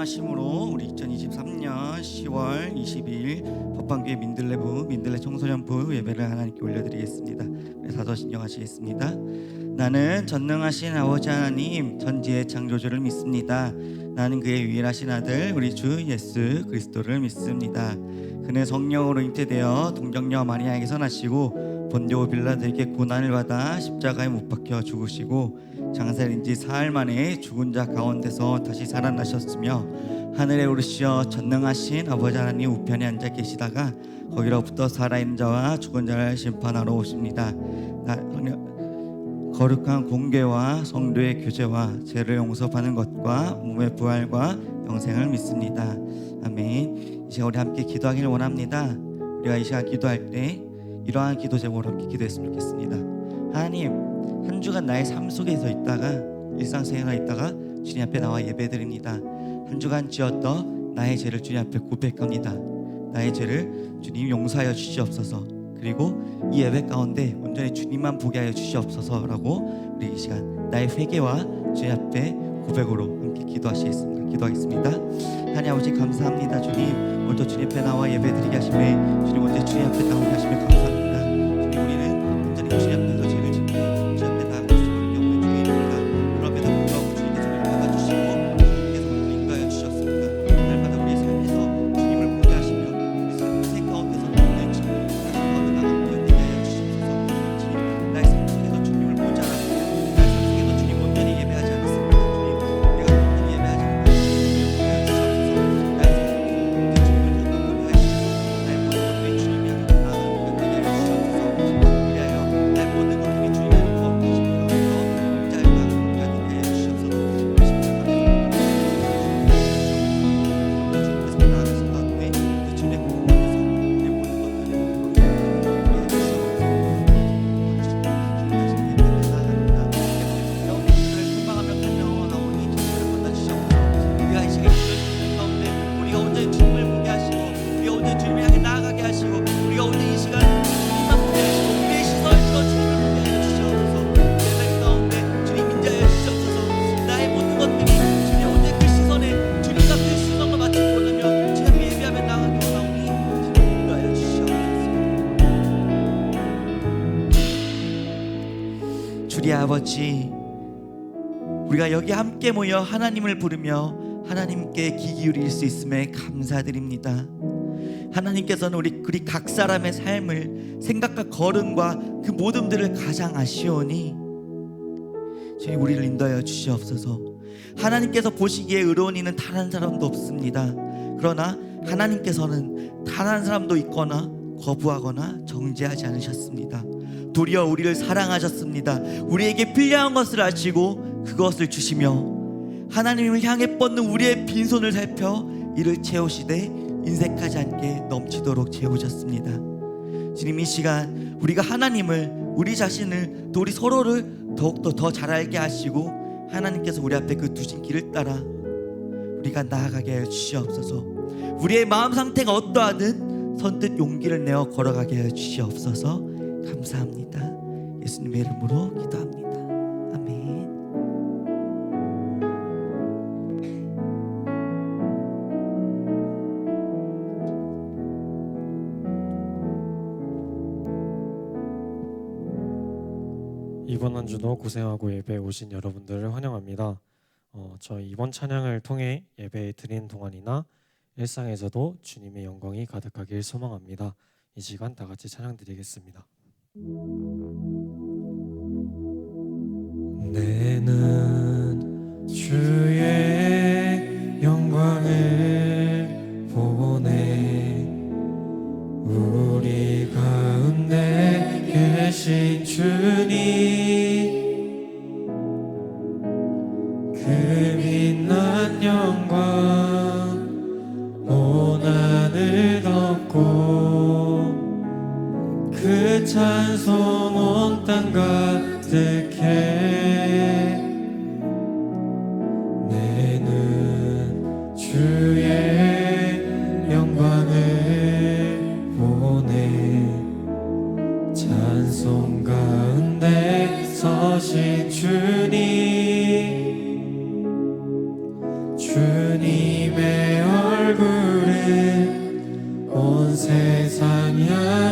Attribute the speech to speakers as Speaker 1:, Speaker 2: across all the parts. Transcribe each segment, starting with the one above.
Speaker 1: 하심으로 우리 2023년 10월 22일 법방교회 민들레 청소년부 예배를 하나님께 올려드리겠습니다. 사도 신청하시겠습니다. 나는 전능하신 아버지 하나님 전지의 창조주를 믿습니다. 나는 그의 유일하신 아들 우리 주 예수 그리스도를 믿습니다. 그는 성령으로 잉태되어 동정녀 마리아에게서 나시고 본디오 빌라도에게 고난을 받아 십자가에 못 박혀 죽으시고 장사된 지 사흘 만에 죽은 자 가운데서 다시 살아나셨으며 하늘에 오르시어 전능하신 아버지 하나님 우편에 앉아 계시다가 거기로부터 살아있는 자와 죽은 자를 심판하러 오십니다. 거룩한 공개와 성도의 교제와 죄를 용서받는 것과 몸의 부활과 영생을 믿습니다. 아멘. 이 시간 우리 함께 기도하기를 원합니다. 우리가 이 시간 기도할 때 이러한 기도 제목으로 함께 기도했으면 좋겠습니다. 하나님, 한 주간 나의 삶 속에서 있다가 일상생활에 있다가 주님 앞에 나와 예배드립니다. 한 주간 지었던 나의 죄를 주님 앞에 고백합니다. 나의 죄를 주님 용서하여 주시옵소서. 그리고 이 예배 가운데 온전히 주님만 보게 하여 주시옵소서라고 우리 이 시간 나의 회개와 주님 앞에 고백으로 함께 기도하겠습니다. 하나님 아버지 감사합니다. 주님 오늘도 주님 앞에 나와 예배드리게 하심에 주님 언제 주님 앞에 나오게 하심에 감사합니다. 주님 우리는 온전히 주님 앞에서 죄를 짓고 주님 앞에 나아갈 수밖에 없는 중입니다. 그럼에도 불구하고 주님께서 우리를 받아주시고 주님께서 우리를 인도하여 주셨습니다. 날마다 우리의 삶에서 주님을 보게 하시며 우리 삶 가운데서 있는 주님 나가며 되게 하여 주시옵소서. 주님 나의 삶 속에서 주님을 보지 않았고 나의 삶 속에서 주님 온전히 예배하지 않았습니다. 주님 내가 온전히 예배하지 않았습니다. 주의 아버지, 우리가 여기 함께 모여 하나님을 부르며 하나님께 귀 기울일 수 있음에 감사드립니다. 하나님께서는 우리 각 사람의 삶을 생각과 걸음과 그 모든들을 가장 아시오니 주님 우리를 인도하여 주시옵소서. 하나님께서 보시기에 의로운 이는 단 한 사람도 없습니다. 그러나 하나님께서는 단 한 사람도 있거나 거부하거나 정죄하지 않으셨습니다. 도리어 우리를 사랑하셨습니다. 우리에게 필요한 것을 아시고 그것을 주시며 하나님을 향해 뻗는 우리의 빈손을 살펴 이를 채우시되 인색하지 않게 넘치도록 채우셨습니다. 주님 이 시간 우리가 하나님을, 우리 자신을, 또 우리 서로를 더욱더 더 잘 알게 하시고 하나님께서 우리 앞에 그 두신 길을 따라 우리가 나아가게 하여 주시옵소서. 우리의 마음 상태가 어떠하든 선뜻 용기를 내어 걸어가게 하여 주시옵소서. 감사합니다. 예수님의 이름으로 기도합니다. 아멘.
Speaker 2: 이번 한 주도 고생하고 예배에 오신 여러분들을 환영합니다. 저희 이번 찬양을 통해 예배 드리는 동안이나 일상에서도 주님의 영광이 가득하길 소망합니다. 이 시간 다 같이 찬양 드리겠습니다. 내는 주의 영광을 보내 우리 가운데 계신 주님 그 빛난 영광 온 하늘 덮고 그 찬송 온 땅 가득해 내는 주의 영광을 보내 찬송 가운데 서신 주님 주님의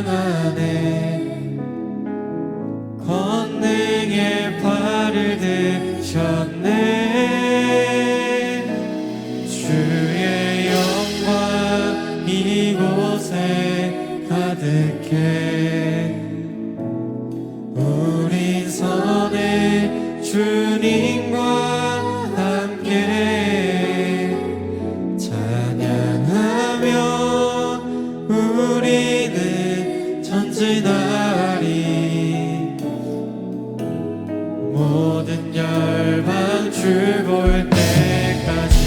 Speaker 2: 안에 권능의 발을 드셨네. 주의 영광 이곳에 가득해. 우린 선해 주님과 함께 찬양하며 우리는 전진하리. 모든 열방 주 볼 때까지.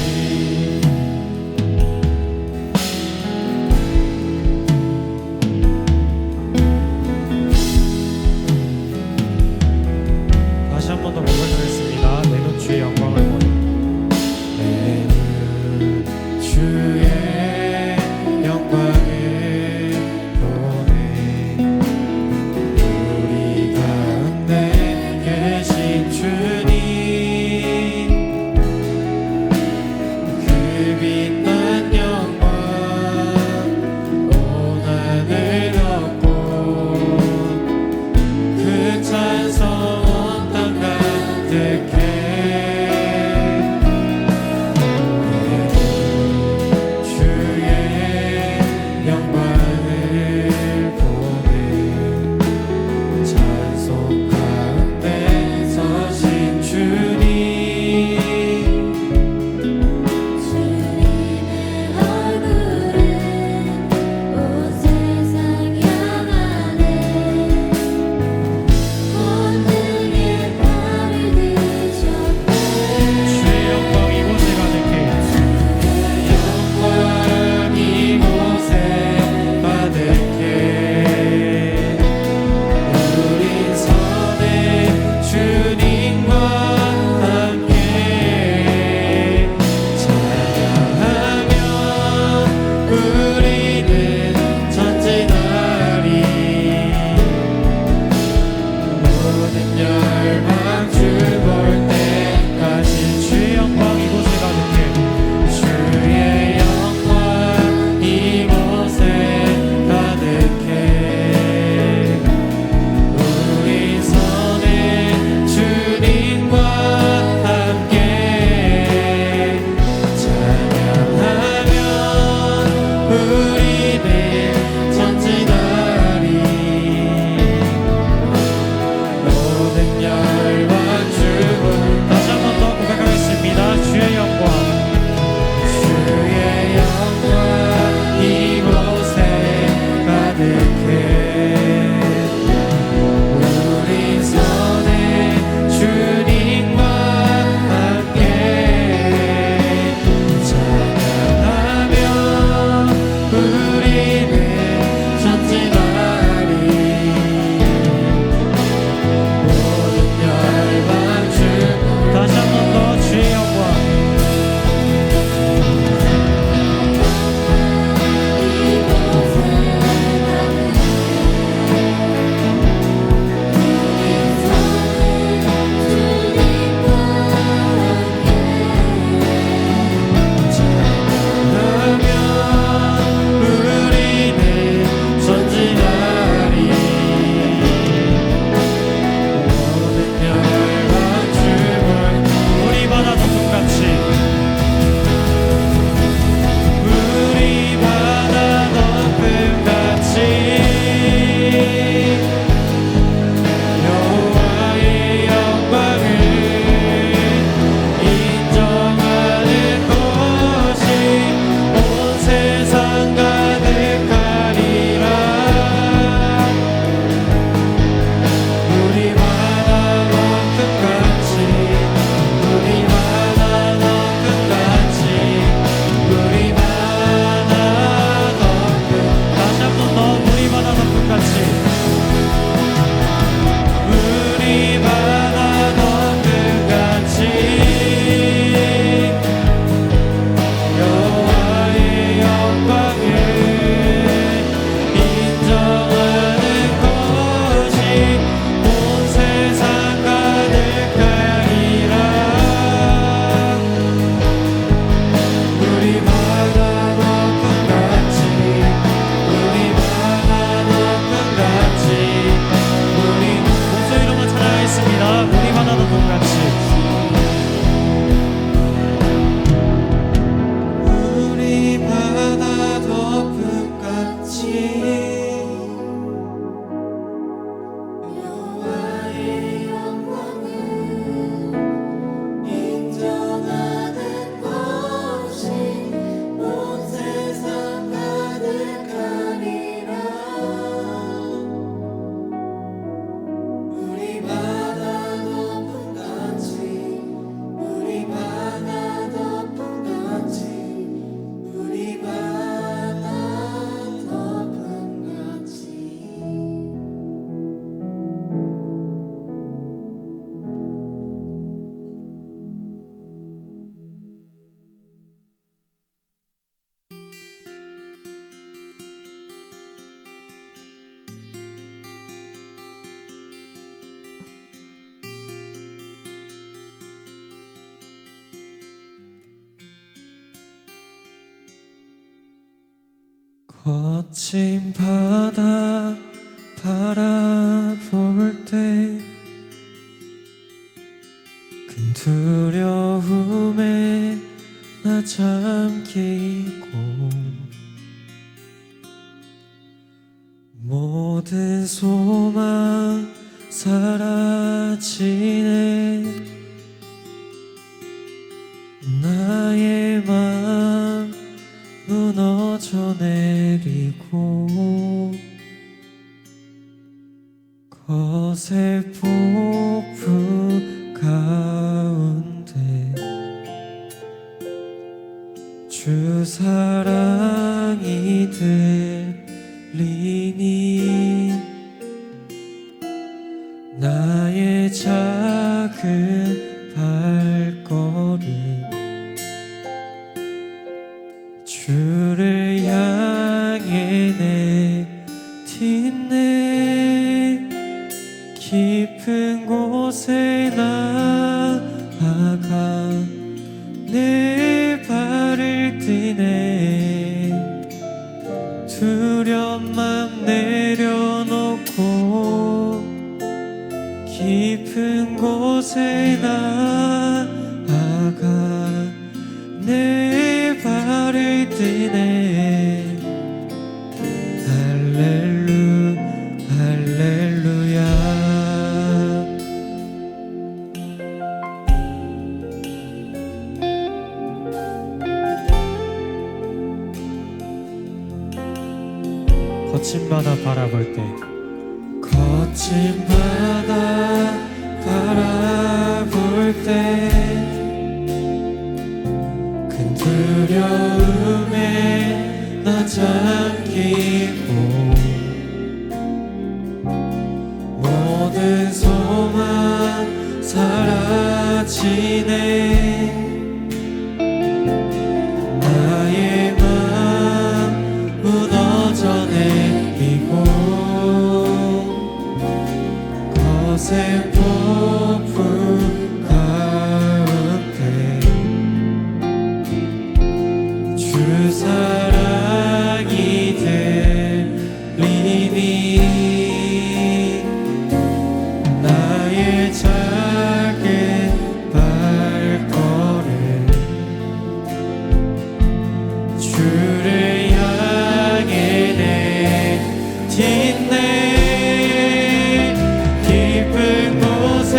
Speaker 2: 다시 한 번 더 고백하겠습니다. 내 눈 주의 영광을 보내. 내 눈 주의 영광을 보내. 거친 바다 바라볼 때 큰 두려움에 나 잠기고 모든 소망 사라지네. 나의 맘 무너져 내리고 거센 폭풍 가운데 주 사랑이 들리니 나의 작은 발걸음 주를 향해 내딛네. 깊은 곳에 나아가 내 발을 띠네. 두려운 맘 내려놓고 깊은 곳에 나아가 내 발을 띠네. 할렐루야. 거친 바다 바라볼 때 거친 바다 바라볼 때 큰 두려움에 나 잠기고 모든 소망 사라지네. 나의 맘 무너져 내리고 거센 폭풍 가운데 주 사랑이 들리니 나의 작은 발걸음 주를 향해 내딛네. 깊은 곳에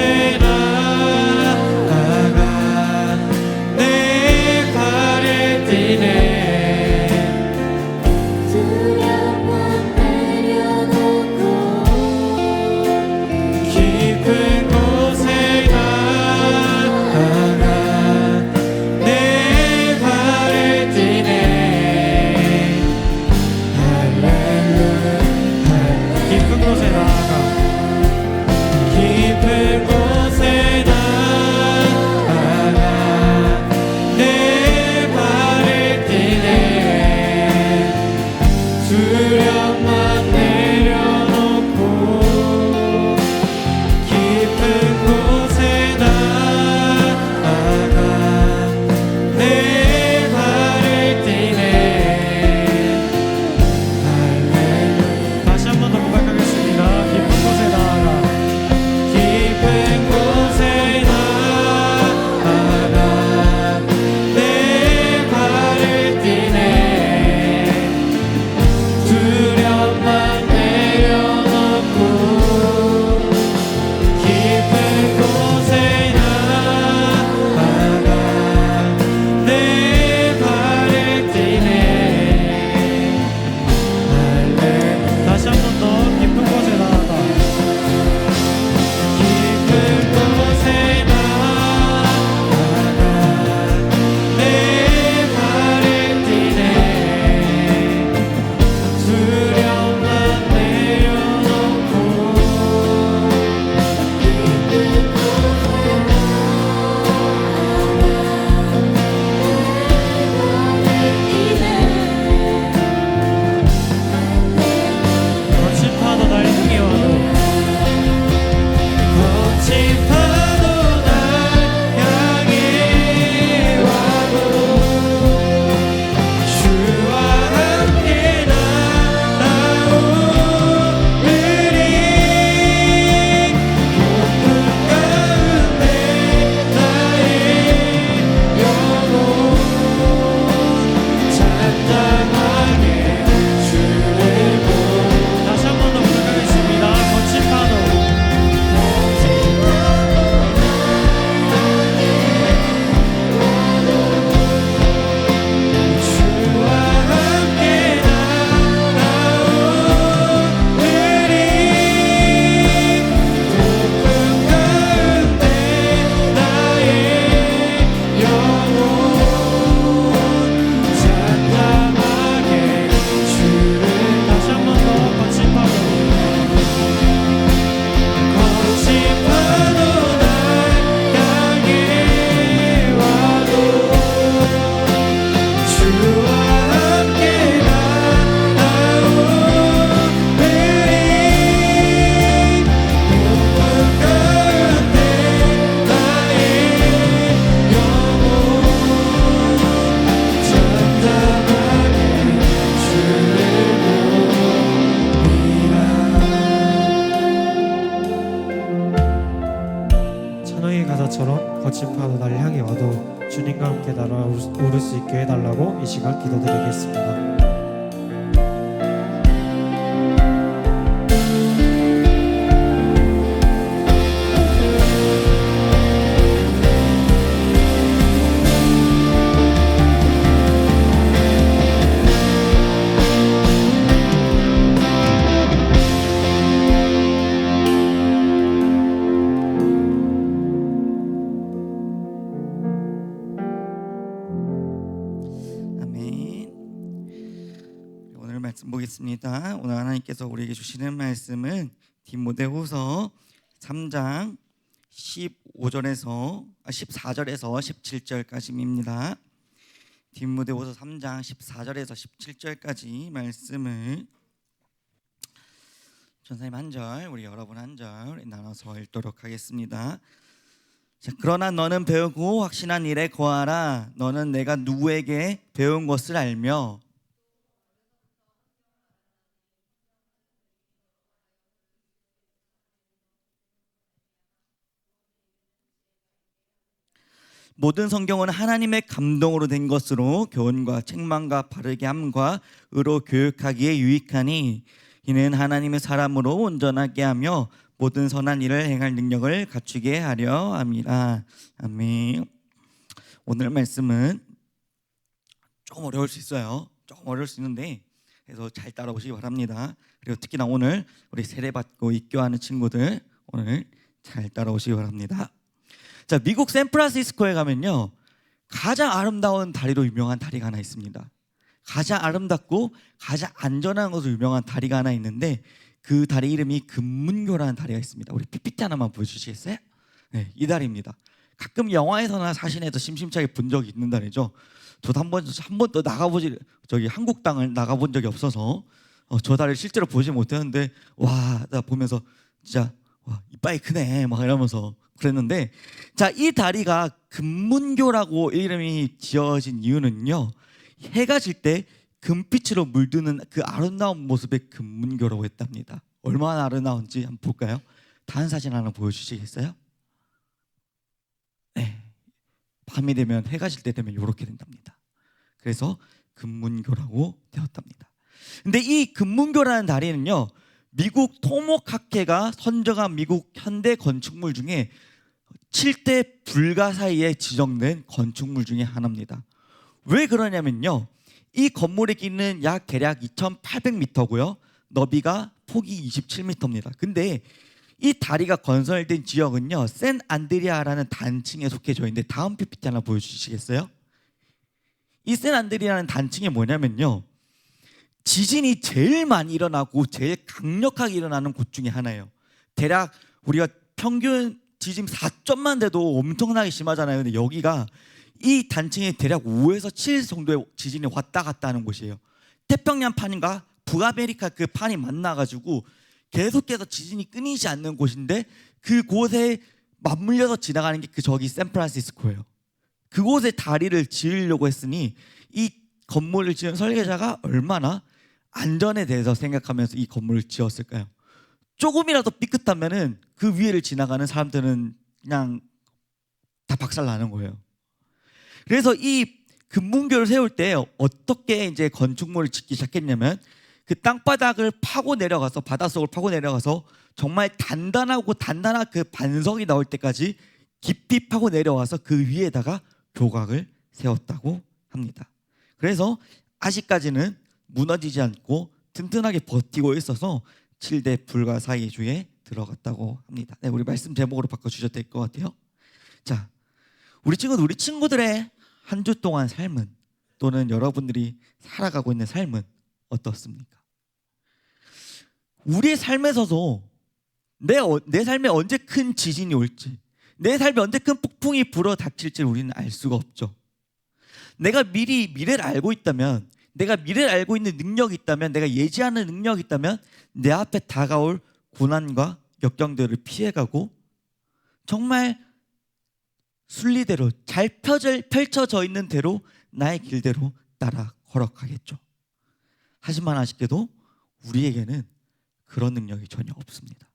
Speaker 2: 바다처럼 거친 파도 날 향해 와도 주님과 함께 날아오를 수 있게 해달라고 이 시간 기도드리겠습니다.
Speaker 1: 아멘. 오늘 말씀 보겠습니다. 오늘 하나님께서 우리에게 주시는 말씀은 디모데후서 3장 14절에서 17절까지입니다. 디모데후서 3장 14절에서 17절까지 말씀을 전사님 한 절, 우리 여러분 한 절 나눠서 읽도록 하겠습니다. 자, 그러나 너는 배우고 확신한 일에 거하라. 너는 내가 누구에게 배운 것을 알며 모든 성경은 하나님의 감동으로 된 것으로 교훈과 책망과 바르게 함과 의로 교육하기에 유익하니 이는 하나님의 사람으로 온전하게 하며 모든 선한 일을 행할 능력을 갖추게 하려 함이라. 아멘. 오늘 말씀은 조금 어려울 수 있어요. 조금 어려울 수 있는데 그래서 잘 따라오시기 바랍니다. 그리고 특히나 오늘 우리 세례받고 입교하는 친구들 오늘 잘 따라오시기 바랍니다. 자, 미국 샌프란시스코에 가면요 가장 아름다운 다리로 유명한 다리가 하나 있습니다. 가장 아름답고 가장 안전한 것으로 유명한 다리가 하나 있는데 그 다리 이름이 금문교라는 다리가 있습니다. 우리 PPT 하나만 보여주시겠어요? 네, 이 다리입니다. 가끔 영화에서나 사진에서 심심찮게 본 적이 있는 다리죠. 저도 한 번도 나가보지 한국 땅을 나가본 적이 없어서 저 다리를 실제로 보지 못했는데 와, 나 보면서 진짜 와, 이빨이 크네 막 이러면서 그랬는데, 자, 이 다리가 금문교라고 이름이 지어진 이유는요 해가 질 때 금빛으로 물드는 그 아름다운 모습의 금문교라고 했답니다. 얼마나 아름다운지 한번 볼까요? 다른 사진 하나 보여주시겠어요? 네, 밤이 되면 해가 질 때 되면 이렇게 된답니다. 그래서 금문교라고 되었답니다. 근데 이 금문교라는 다리는요 미국 토목학회가 선정한 미국 현대 건축물 중에 7대 불가사의에 지정된 건축물 중에 하나입니다. 왜 그러냐면요 이 건물의 길이는 약 대략 2,800m고요 너비가 폭이 27m입니다. 근데 이 다리가 건설된 지역은요 샌 안드리아라는 단층에 속해져 있는데 다음 PPT 하나 보여주시겠어요? 이 샌 안드리아라는 단층이 뭐냐면요 지진이 제일 많이 일어나고 제일 강력하게 일어나는 곳 중에 하나예요. 대략 우리가 평균 지진 4점만 돼도 엄청나게 심하잖아요. 근데 여기가 이 단층에 대략 5에서 7 정도의 지진이 왔다 갔다 하는 곳이에요. 태평양판과 북아메리카 그 판이 만나가지고 계속해서 지진이 끊이지 않는 곳인데 그곳에 맞물려서 지나가는 게 저기 샌프란시스코예요. 그곳에 다리를 지으려고 했으니 이 건물을 지은 설계자가 얼마나 안전에 대해서 생각하면서 이 건물을 지었을까요? 조금이라도 삐끗하면은 그 위를 지나가는 사람들은 그냥 다 박살나는 거예요. 그래서 이 금문교를 세울 때 어떻게 이제 건축물을 짓기 시작했냐면 그 땅바닥을 파고 내려가서 바닷속을 파고 내려가서 정말 단단한 그 반석이 나올 때까지 깊이 파고 내려와서 그 위에다가 교각을 세웠다고 합니다. 그래서 아직까지는 무너지지 않고 튼튼하게 버티고 있어서 7대 불가사의주에 들어갔다고 합니다. 네, 우리 말씀 제목으로 바꿔주셔도 될 것 같아요. 자, 우리 친구들의 한 주 동안 삶은 또는 여러분들이 살아가고 있는 삶은 어떻습니까? 우리의 삶에서도 내 삶에 언제 큰 지진이 올지 내 삶에 언제 큰 폭풍이 불어 닥칠지 우리는 알 수가 없죠. 내가 미래를 알고 있다면 내가 미래를 알고 있는 능력이 있다면 내가 예지하는 능력이 있다면 내 앞에 다가올 고난과 역경들을 피해가고 정말 순리대로 잘 펼쳐져 있는 대로 나의 길대로 따라 걸어가겠죠. 하지만 아쉽게도 우리에게는 그런 능력이 전혀 없습니다.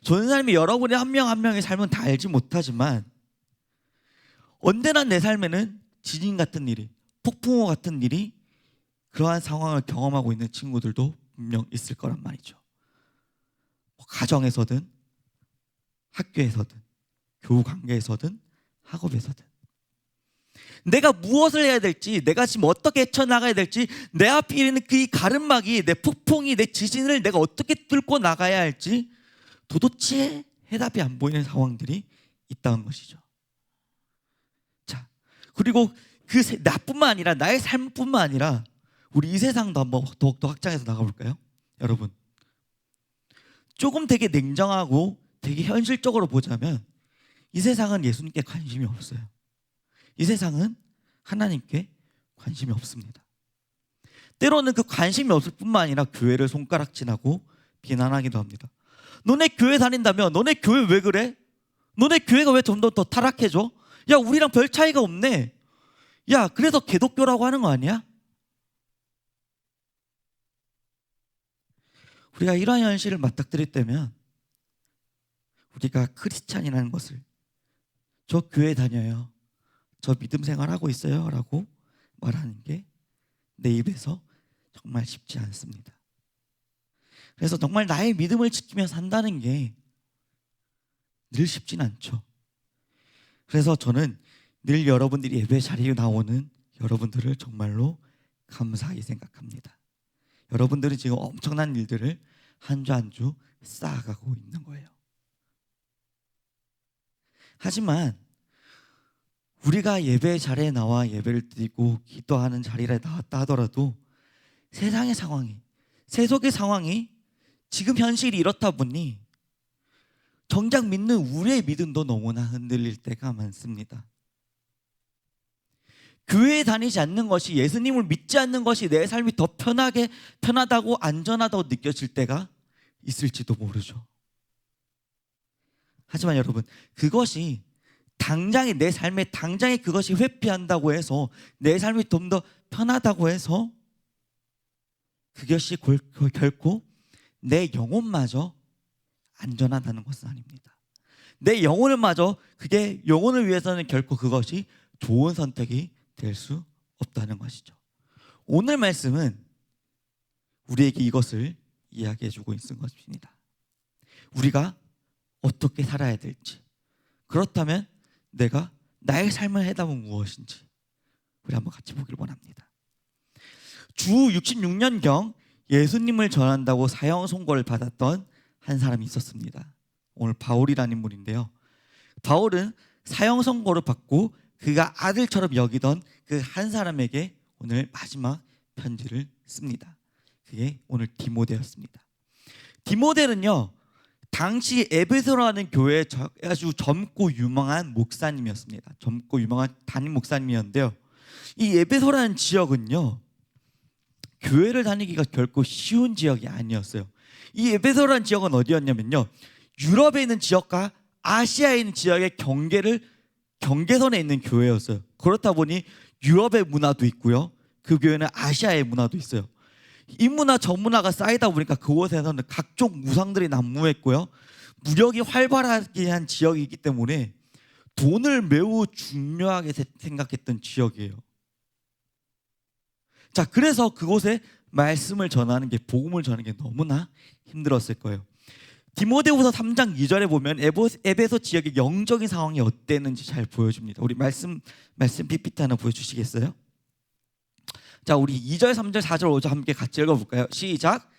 Speaker 1: 전사님이 여러분의 한 명 한 명의 삶은 다 알지 못하지만 언제나 내 삶에는 지진 같은 일이, 폭풍우 같은 일이, 그러한 상황을 경험하고 있는 친구들도 분명 있을 거란 말이죠. 가정에서든 학교에서든 교우 관계에서든 학업에서든 내가 무엇을 해야 될지, 내가 지금 어떻게 헤쳐나가야 될지, 내 앞에 있는 그 가름막이, 내 폭풍이, 내 지진을 내가 어떻게 뚫고 나가야 할지 도대체 해답이 안 보이는 상황들이 있다는 것이죠. 자, 그리고 나뿐만 아니라 나의 삶뿐만 아니라 우리 이 세상도 한번 더욱더 확장해서 나가볼까요? 여러분, 조금 되게 냉정하고 되게 현실적으로 보자면 이 세상은 예수님께 관심이 없어요. 이 세상은 하나님께 관심이 없습니다. 때로는 그 관심이 없을 뿐만 아니라 교회를 손가락질하고 비난하기도 합니다. 너네 교회 다닌다며? 너네 교회 왜 그래? 너네 교회가 왜 좀 더 타락해져? 야, 우리랑 별 차이가 없네. 야, 그래서 개독교라고 하는 거 아니야? 우리가 이러한 현실을 맞닥뜨릴 때면 우리가 크리스찬이라는 것을, 저 교회 다녀요, 저 믿음 생활하고 있어요 라고 말하는 게 내 입에서 정말 쉽지 않습니다. 그래서 정말 나의 믿음을 지키며 산다는 게 늘 쉽진 않죠. 그래서 저는 늘 여러분들이 예배 자리에 나오는 여러분들을 정말로 감사히 생각합니다. 여러분들은 지금 엄청난 일들을 한 주 한 주 쌓아가고 있는 거예요. 하지만 우리가 예배 자리에 나와 예배를 드리고 기도하는 자리에 나왔다 하더라도 세상의 상황이, 세속의 상황이 지금 현실이 이렇다 보니 정작 믿는 우리의 믿음도 너무나 흔들릴 때가 많습니다. 교회에 다니지 않는 것이, 예수님을 믿지 않는 것이 내 삶이 더 편하다고 안전하다고 느껴질 때가 있을지도 모르죠. 하지만 여러분, 그것이 당장에 내 삶에 당장에 그것이 회피한다고 해서, 내 삶이 좀 더 편하다고 해서 그것이 결코 내 영혼마저 안전하다는 것은 아닙니다. 내 영혼을마저, 그게 영혼을 위해서는 결코 그것이 좋은 선택이 될 수 없다는 것이죠. 오늘 말씀은 우리에게 이것을 이야기해 주고 있는 것입니다. 우리가 어떻게 살아야 될지, 그렇다면 내가 나의 삶의 해답은 무엇인지 우리 한번 같이 보길 원합니다. 주 66년경 예수님을 전한다고 사형 선고를 받았던 한 사람이 있었습니다. 오늘 바울이라는 인물인데요. 바울은 사형 선고를 받고 그가 아들처럼 여기던 그 한 사람에게 오늘 마지막 편지를 씁니다. 그게 오늘 디모데였습니다. 디모데는요, 당시 에베소라는 교회의 아주 젊고 유명한 목사님이었습니다. 젊고 유명한 담임 목사님이었는데요, 이 에베소라는 지역은요, 교회를 다니기가 결코 쉬운 지역이 아니었어요. 이 에베소라는 지역은 어디였냐면요, 유럽에 있는 지역과 아시아에 있는 지역의 경계선에 있는 교회였어요. 그렇다 보니 유럽의 문화도 있고요, 그 교회는 아시아의 문화도 있어요. 이 문화 저 문화가 쌓이다 보니까 그곳에서는 각종 무상들이 난무했고요, 무역이 활발하게 한 지역이기 때문에 돈을 매우 중요하게 생각했던 지역이에요. 자, 그래서 그곳에 말씀을 전하는 게, 복음을 전하는 게 너무나 힘들었을 거예요. 디모데후서 3장 2절에 보면 에베소 지역의 영적인 상황이 어땠는지 잘 보여줍니다. 우리 말씀 PPT 하나 보여주시겠어요? 자, 우리 2절, 3절, 4절, 5절 함께 같이 읽어볼까요? 시작.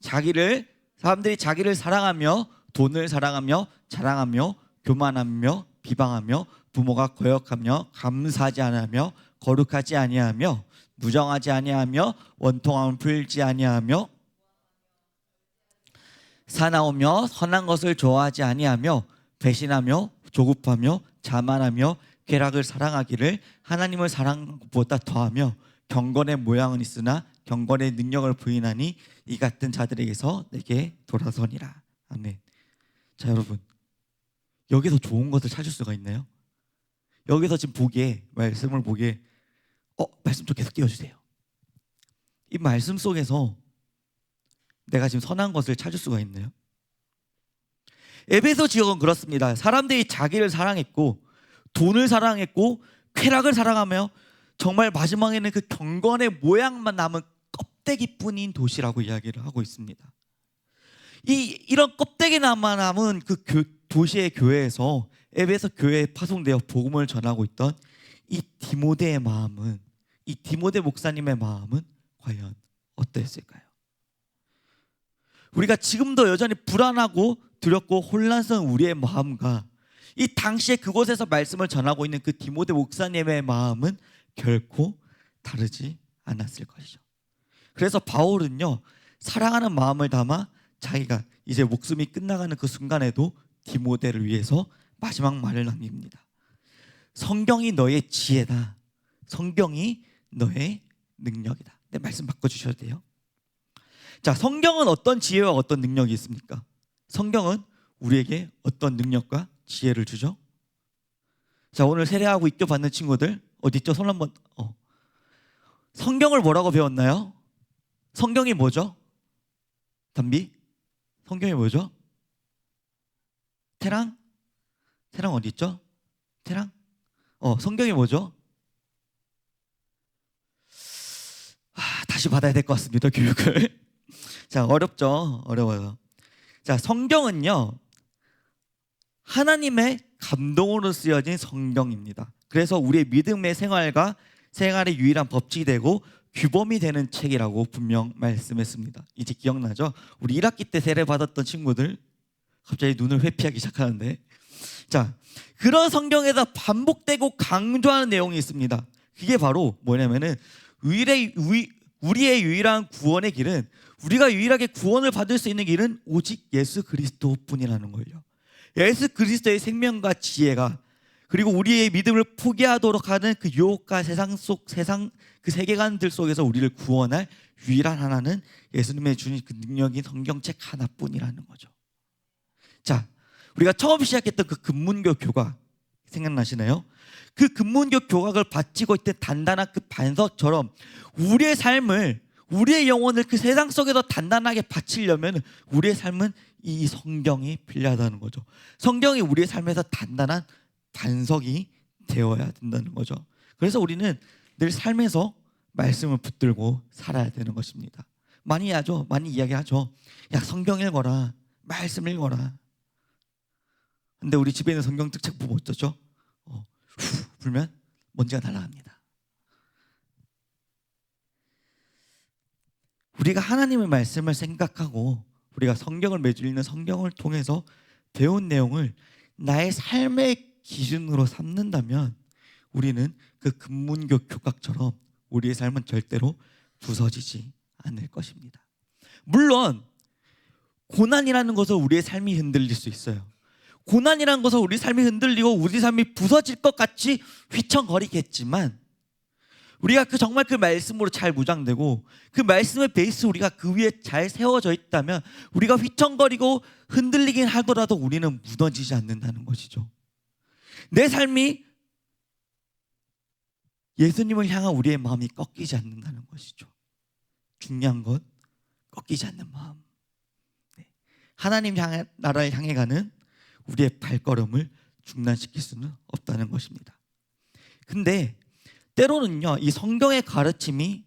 Speaker 1: 사람들이 자기를 사랑하며 돈을 사랑하며 자랑하며 교만하며 비방하며 부모가 거역하며 감사하지 아니하며 거룩하지 아니하며 무정하지 아니하며 원통함을 풀지 아니하며 사나우며 선한 것을 좋아하지 아니하며 배신하며 조급하며 자만하며 쾌락을 사랑하기를 하나님을 사랑하는 것보다 더하며 경건의 모양은 있으나 경건의 능력을 부인하니 이 같은 자들에게서 내게 돌아서니라. 아멘. 자, 여러분, 여기서 좋은 것을 찾을 수가 있나요? 여기서 지금 말씀을 보기에 말씀 좀 계속 띄워주세요. 이 말씀 속에서 내가 지금 선한 것을 찾을 수가 있나요? 에베소 지역은 그렇습니다. 사람들이 자기를 사랑했고 돈을 사랑했고 쾌락을 사랑하며 정말 마지막에는 그 경건의 모양만 남은 껍데기뿐인 도시라고 이야기를 하고 있습니다. 이런 껍데기나마 남은 그 도시의 교회에서 에베소 교회에 파송되어 복음을 전하고 있던 이 디모데의 마음은, 이 디모데 목사님의 마음은 과연 어땠을까요? 우리가 지금도 여전히 불안하고 두렵고 혼란스러운 우리의 마음과 이 당시에 그곳에서 말씀을 전하고 있는 그 디모데 목사님의 마음은 결코 다르지 않았을 것이죠. 그래서 바울은요, 사랑하는 마음을 담아 자기가 이제 목숨이 끝나가는 그 순간에도 디모데를 위해서 마지막 말을 남깁니다. 성경이 너의 지혜다. 성경이 너의 능력이다. 네, 말씀 바꿔주셔도 돼요. 자, 성경은 어떤 지혜와 어떤 능력이 있습니까? 성경은 우리에게 어떤 능력과 지혜를 주죠? 자, 오늘 세례하고 입교 받는 친구들 어디 있죠? 손 한번. 성경을 뭐라고 배웠나요? 성경이 뭐죠? 담비? 성경이 뭐죠? 태랑? 태랑 어디 있죠? 태랑? 성경이 뭐죠? 다시 받아야 될 것 같습니다, 교육을. 자, 어렵죠? 어려워요. 자, 성경은요, 하나님의 감동으로 쓰여진 성경입니다. 그래서 우리의 믿음의 생활과 생활의 유일한 법칙이 되고 규범이 되는 책이라고 분명 말씀했습니다. 이제 기억나죠? 우리 1학기 때 세례 받았던 친구들 갑자기 눈을 회피하기 시작하는데, 자, 그런 성경에다 반복되고 강조하는 내용이 있습니다. 그게 바로 뭐냐면은 우리의 유일한 구원의 길은, 우리가 유일하게 구원을 받을 수 있는 길은 오직 예수 그리스도뿐이라는 거예요. 예수 그리스도의 생명과 지혜가, 그리고 우리의 믿음을 포기하도록 하는 그 유혹과 세상 그 세계관들 속에서 우리를 구원할 유일한 하나는 예수님의 주신 그 능력인 성경책 하나뿐이라는 거죠. 자, 우리가 처음 시작했던 그 금문교 교각 생각나시나요? 그 금문교 교각을 바치고 있던 단단한 그 반석처럼 우리의 삶을, 우리의 영혼을 그 세상 속에서 단단하게 바치려면 우리의 삶은 이 성경이 필요하다는 거죠. 성경이 우리의 삶에서 단단한 반석이 되어야 된다는 거죠. 그래서 우리는 늘 삶에서 말씀을 붙들고 살아야 되는 것입니다. 많이 하죠. 많이 이야기하죠. 야, 성경 읽어라. 말씀 읽어라. 근데 우리 집에 있는 성경 특책 보면 어쩌죠? 후 불면 먼지가 날아갑니다. 우리가 하나님의 말씀을 생각하고 우리가 성경을 매주 읽는 성경을 통해서 배운 내용을 나의 삶의 기준으로 삼는다면 우리는 그 금문교 교각처럼 우리의 삶은 절대로 부서지지 않을 것입니다. 물론 고난이라는 것은 우리의 삶이 흔들릴 수 있어요. 고난이라는 것은 우리 삶이 흔들리고 우리 삶이 부서질 것 같이 휘청거리겠지만, 우리가 정말 그 말씀으로 잘 무장되고 그 말씀의 베이스 우리가 그 위에 잘 세워져 있다면 우리가 휘청거리고 흔들리긴 하더라도 우리는 무너지지 않는다는 것이죠. 내 삶이 예수님을 향한 우리의 마음이 꺾이지 않는다는 것이죠. 중요한 건 꺾이지 않는 마음. 하나님 나라를 향해 가는 우리의 발걸음을 중단시킬 수는 없다는 것입니다. 근데 때로는요, 이 성경의 가르침이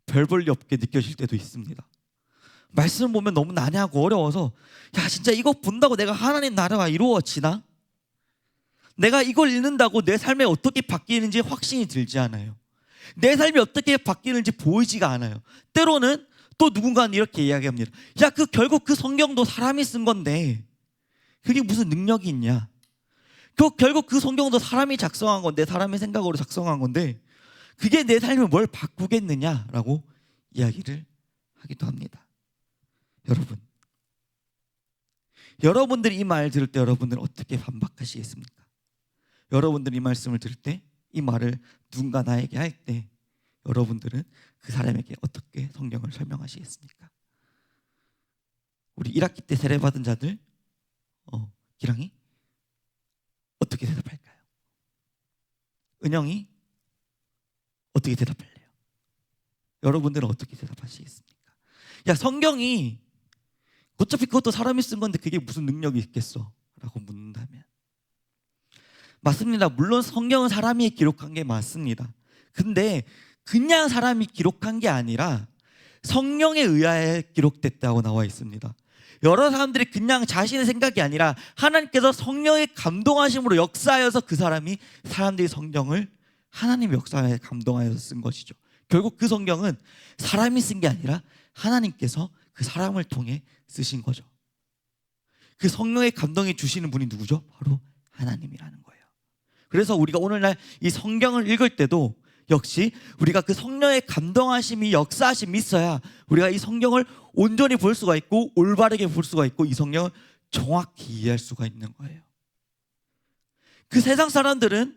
Speaker 1: 별 볼 일 없게 느껴질 때도 있습니다. 말씀을 보면 너무 난해하고 어려워서, 야, 진짜 이거 본다고 내가 하나님 나라가 이루어지나? 내가 이걸 읽는다고 내 삶에 어떻게 바뀌는지 확신이 들지 않아요. 내 삶이 어떻게 바뀌는지 보이지가 않아요. 때로는 또 누군가는 이렇게 이야기합니다. 야, 결국 그 성경도 사람이 쓴 건데 그게 무슨 능력이 있냐? 결국 그 성경도 사람이 작성한 건데, 사람의 생각으로 작성한 건데 그게 내 삶을 뭘 바꾸겠느냐라고 이야기를 하기도 합니다. 여러분들이 이 말 들을 때 여러분들은 어떻게 반박하시겠습니까? 여러분들이 이 말씀을 들을 때, 이 말을 누군가 나에게 할 때 여러분들은 그 사람에게 어떻게 성경을 설명하시겠습니까? 우리 1학기 때 세례받은 자들, 기랑이 어떻게 대답할까요? 은영이 어떻게 대답할래요? 여러분들은 어떻게 대답하시겠습니까? 야, 성경이 어차피 그것도 사람이 쓴 건데 그게 무슨 능력이 있겠어? 라고 묻는다면, 맞습니다. 물론 성경은 사람이 기록한 게 맞습니다. 근데 그냥 사람이 기록한 게 아니라 성령에 의하여 기록됐다고 나와 있습니다. 여러 사람들이 그냥 자신의 생각이 아니라 하나님께서 성령의 감동하심으로 역사하여서 그 사람들이 성경을 하나님의 역사에 감동하여서 쓴 것이죠. 결국 그 성경은 사람이 쓴 게 아니라 하나님께서 그 사람을 통해 쓰신 거죠. 그 성령의 감동이 주시는 분이 누구죠? 바로 하나님이라는 거예요. 그래서 우리가 오늘날 이 성경을 읽을 때도 역시 우리가 그 성령의 감동하심이, 역사하심이 있어야 우리가 이 성경을 온전히 볼 수가 있고 올바르게 볼 수가 있고 이 성경을 정확히 이해할 수가 있는 거예요. 그 세상 사람들은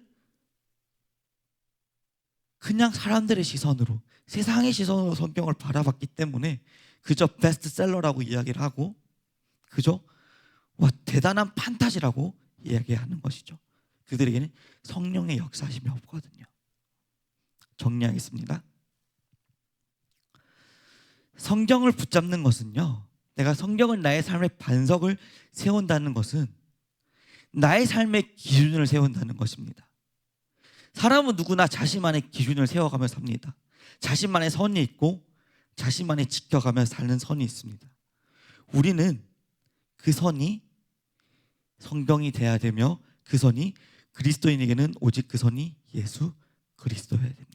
Speaker 1: 그냥 사람들의 시선으로, 세상의 시선으로 성경을 바라봤기 때문에 그저 베스트셀러라고 이야기를 하고 그저 대단한 판타지라고 이야기하는 것이죠. 그들에게는 성령의 역사심이 없거든요. 정리하겠습니다. 성경을 붙잡는 것은요, 내가 성경을 나의 삶의 반석을 세운다는 것은 나의 삶의 기준을 세운다는 것입니다. 사람은 누구나 자신만의 기준을 세워가며 삽니다. 자신만의 선이 있고 자신만의 지켜가며 사는 선이 있습니다. 우리는 그 선이 성경이 돼야 되며 그 선이 그리스도인에게는 오직 그 선이 예수 그리스도여야 됩니다.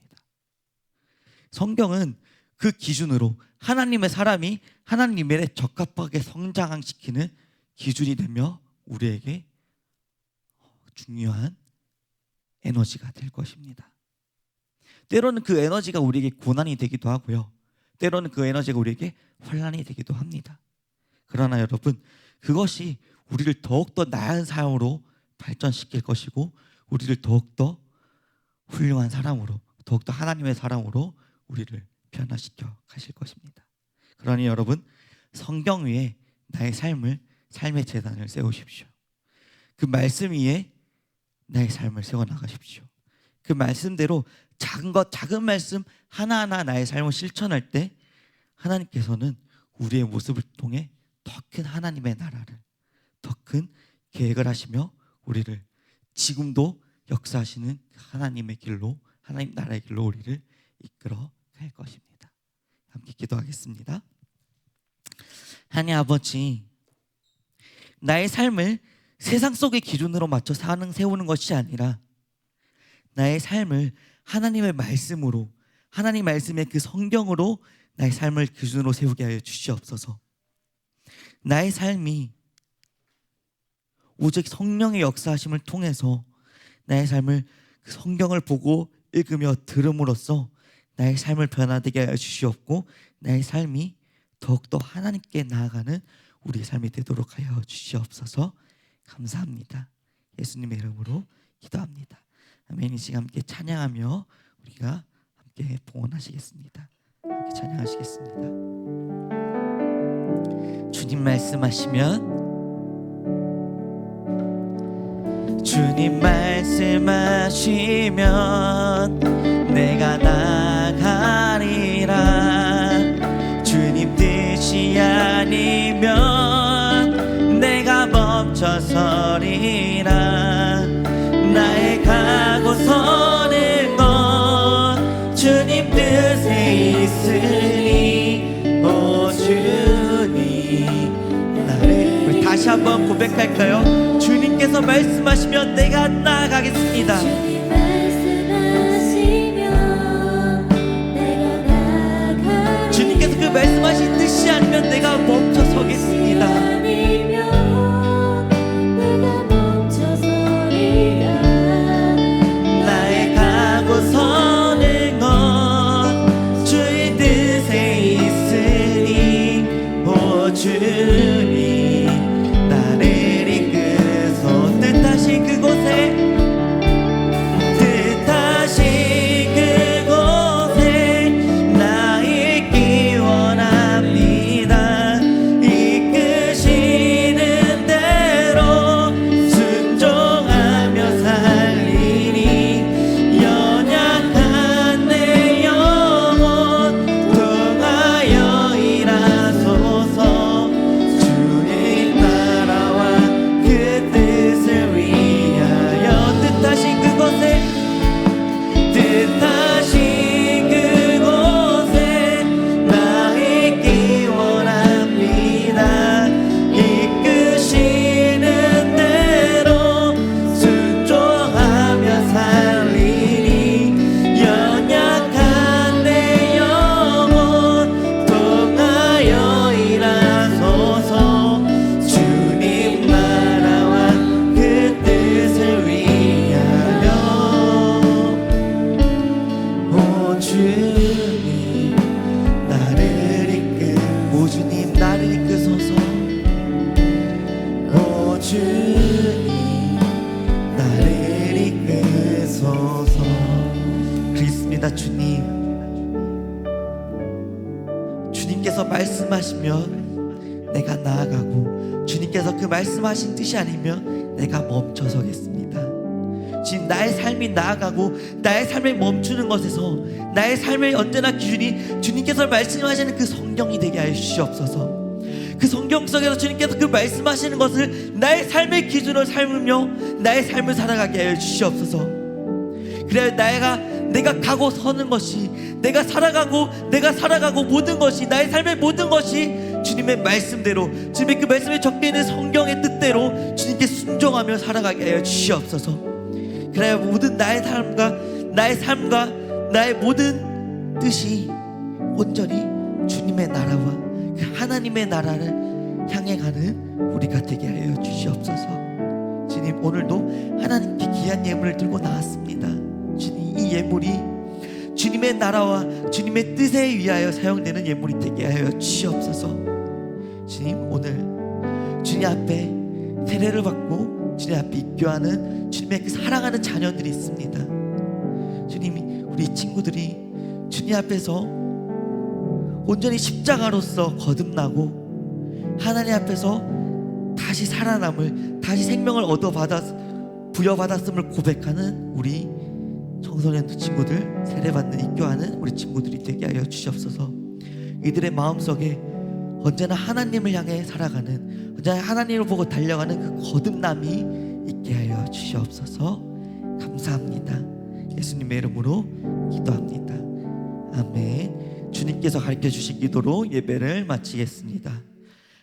Speaker 1: 성경은 그 기준으로 하나님의 사람이 하나님의 적합하게 성장시키는 기준이 되며 우리에게 중요한 에너지가 될 것입니다. 때로는 그 에너지가 우리에게 고난이 되기도 하고요, 때로는 그 에너지가 우리에게 환난이 되기도 합니다. 그러나 여러분, 그것이 우리를 더욱더 나은 삶으로 발전시킬 것이고 우리를 더욱더 훌륭한 사람으로, 더욱더 하나님의 사람으로 우리를 변화시켜 가실 것입니다. 그러니 여러분, 성경 위에 나의 삶의 재단을 세우십시오. 그 말씀 위에 나의 삶을 세워나가십시오. 그 말씀대로 작은 말씀 하나하나 나의 삶을 실천할 때 하나님께서는 우리의 모습을 통해 더 큰 하나님의 나라를, 더 큰 계획을 하시며 우리를 지금도 역사하시는 하나님의 길로, 하나님 나라의 길로 우리를 이끌어 갈 것입니다. 함께 기도하겠습니다. 하나님 아버지, 나의 삶을 세상 속의 기준으로 맞춰 세우는 것이 아니라 나의 삶을 하나님의 말씀으로, 하나님 말씀의 그 성경으로 나의 삶을 기준으로 세우게 하여 주시옵소서. 나의 삶이 오직 성령의 역사하심을 통해서 나의 삶을 그 성경을 보고 읽으며 들음으로써 나의 삶을 변화되게 하여 주시옵고 나의 삶이 더욱더 하나님께 나아가는 우리의 삶이 되도록 하여 주시옵소서. 감사합니다. 예수님의 이름으로 기도합니다. 아멘. 이 시간 함께 찬양하며 우리가 함께 봉헌하시겠습니다. 함께 찬양하시겠습니다. 주님 말씀하시면, 주님 말씀하시면 내가 나가리라. 주님 뜻이 아니면 내가 멈춰서리라. 나의 가고 서는 것 주님 뜻에 있으니 오 주님 나를. 우리 다시 한번 고백할까요? 주님께서 말씀하시면 내가 나아가겠습니다. 주님께서 그 말씀하신 뜻이 아니면 내가 멈춰 서겠습니다. 나의 가고 서는 것 주의 뜻에 있으니 오 주님 나를 이끌소. 뜻하신 그곳에, 뜻하신 그곳에 나 있기 원합니다. 이끌 주님 나를 이끄소서. 그렇습니다. 주님께서 말씀하시면 내가 나아가고, 주님께서 그 말씀하신 뜻이 아니면 내가 멈춰서겠습니다. 지금 나의 삶이 나아가고 나의 삶을 멈추는 것에서 나의 삶의 언제나 기준이 주님께서 말씀하시는 그 성경이 되게 하여 주시옵소서. 그 성경 속에서 주님께서 그 말씀하시는 것을 나의 삶의 기준으로 삶으며 나의 삶을 살아가게 하여 주시옵소서. 그래야 내가 가고 서는 것이, 내가 살아가고 모든 것이, 나의 삶의 모든 것이 주님의 말씀대로, 주님의 그 말씀에 적혀 있는 성경의 뜻대로 주님께 순종하며 살아가게 하여 주시옵소서. 그래야 모든 나의 삶과 나의 모든 뜻이 온전히 주님의 나라와 그 하나님의 나라를 향해 가는 우리가 되게 하여 주시옵소서. 주님, 오늘도 하나님께 귀한 예물을 들고 나왔습니다. 주님, 이 예물이 주님의 나라와 주님의 뜻에 위하여 사용되는 예물이 되게 하여 주시옵소서. 주님, 오늘 주님 앞에 세례를 받고 주님 앞에 입교하는 주님의 그 사랑하는 자녀들이 있습니다. 주님이 우리 친구들이 주님 앞에서 온전히 십자가로서 거듭나고 하나님 앞에서 다시 살아남을, 다시 생명을 부여받았음을 고백하는 우리 청소년들 친구들, 세례받는 입교하는 우리 친구들이 되게 하여 주시옵소서. 이들의 마음속에 언제나 하나님을 향해 살아가는, 언제나 하나님을 보고 달려가는 그 거듭남이 있게 하여 주시옵소서. 감사합니다. 예수님의 이름으로 기도합니다. 아멘. 주님께서 가르쳐 주신 기도로 예배를 마치겠습니다.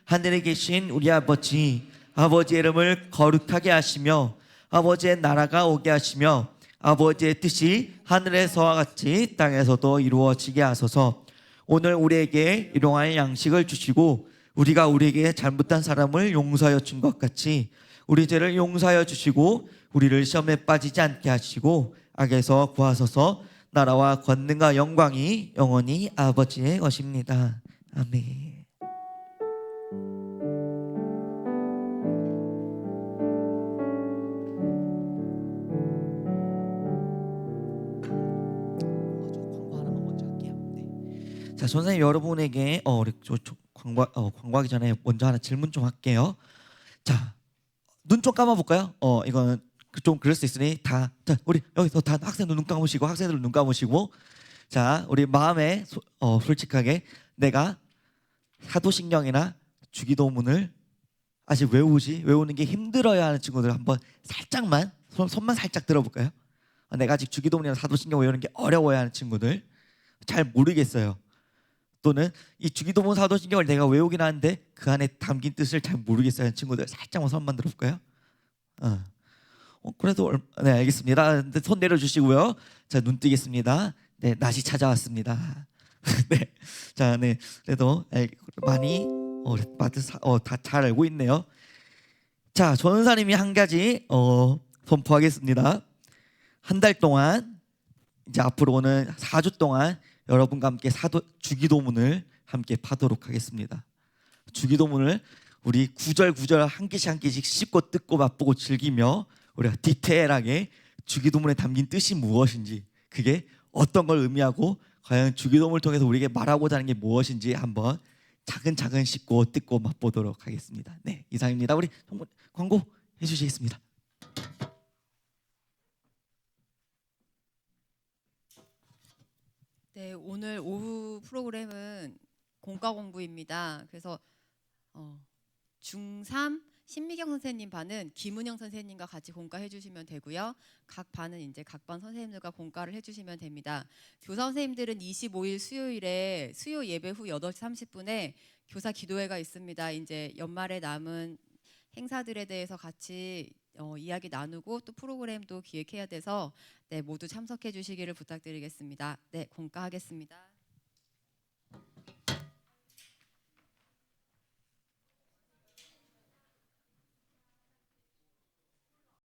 Speaker 1: 하늘에 계신 우리 아버지, 아버지의 이름을 거룩하게 하시며 아버지의 나라가 오게 하시며 아버지의 뜻이 하늘에서와 같이 땅에서도 이루어지게 하소서. 오늘 우리에게 일용할 양식을 주시고 우리가 우리에게 잘못한 사람을 용서하여 준 것 같이 우리 죄를 용서하여 주시고 우리를 시험에 빠지지 않게 하시고 악에서 구하소서. 나라와 권능과 영광이 영원히 아버지의 것입니다. 아멘. 자, 선생님 여러분에게 우리 광고하기 전에 먼저 하나 질문 좀 할게요. 자, 눈 좀 감아볼까요? 이거는 좀 그럴 수 있으니 자, 우리 여기서 다 학생들 눈 감으시고, 학생들 눈 감으시고, 자, 우리 마음에 솔직하게 내가 사도신경이나 주기도문을 아직 외우는 게 힘들어야 하는 친구들 한번 살짝만 손만 살짝 들어볼까요? 내가 아직 주기도문이나 사도신경 외우는 게 어려워야 하는 친구들, 잘 모르겠어요. 또는 이 주기도문 사도신경을 내가 외우긴 하는데 그 안에 담긴 뜻을 잘 모르겠어요 하는 친구들, 살짝만 손만 들어볼까요? 그래도 네, 알겠습니다. 손 내려주시고요. 자, 눈 뜨겠습니다. 네, 낮이 찾아왔습니다. 네, 자, 네, 그래도 많이 다 잘 알고 있네요. 자, 전사님이 한 가지 선포하겠습니다. 한 달 동안, 이제 앞으로 오는 4주 동안 여러분과 함께 주기도문을 함께 파도록 하겠습니다. 주기도문을 우리 구절 한 개씩 씹고 뜯고 맛보고 즐기며 우리가 디테일하게 주기도문에 담긴 뜻이 무엇인지, 그게 어떤 걸 의미하고 과연 주기도문을 통해서 우리에게 말하고자 하는 게 무엇인지 한번 차근차근 씹고 뜯고 맛보도록 하겠습니다. 네, 이상입니다. 우리 광고 해주시겠습니다.
Speaker 3: 네, 오늘 오후 프로그램은 공과 공부입니다. 그래서 중3 신미경 선생님 반은 김은영 선생님과 같이 공과해 주시면 되고요. 각 반은 이제 각 반 선생님들과 공과를 해주시면 됩니다. 교사 선생님들은 25일 수요일에 수요 예배 후 8시 30분에 교사 기도회가 있습니다. 이제 연말에 남은 행사들에 대해서 같이 이야기 나누고 또 프로그램도 기획해야 돼서 네, 모두 참석해 주시기를 부탁드리겠습니다. 네, 공과하겠습니다.